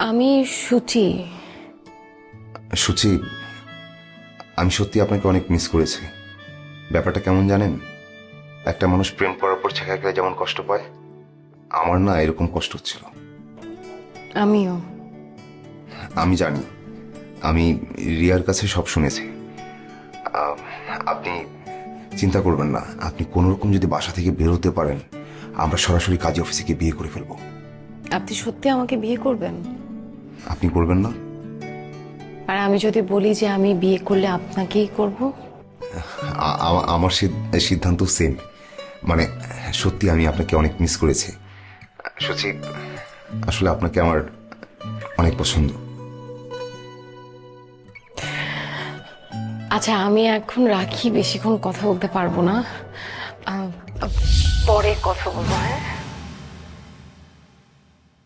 আমি সুচি। সুচি, আমি সত্যি আপনাকে অনেক মিস করেছি। ব্যাপারটা কেমন জানেন? একটা মানুষ প্রেম করার পর ছেঁকা গেলে যেমন কষ্ট পায়, আমার না এরকম কষ্ট হচ্ছিল। আমিও। আমি জানি, আমি রিয়ার কাছে সব শুনেছি। আহ, আপনি চিন্তা করবেন না, আপনি কোনো রকম যদি বাসা থেকে বের হতে পারেন, আমরা সরাসরি কাজী অফিসে গিয়ে বিয়ে করে ফেলবো। আপনি সত্যি আমাকে বিয়ে করবেন? আপনি করবেন না? আর আমি যদি বলি যে আমি বিয়ে করলে আপনাকেই করব? আমার সিদ্ধান্ত সেম। মানে সত্যি আমি আপনাকে অনেক মিস করেছি সুচি। আসলে আপনাকে আমার অনেক পছন্দ। আচ্ছা, আমি এখন রাখি, বেশিক্ষণ কথা বলতে পারবো না। আহ, পরে কথা বলবো, হ্যাঁ?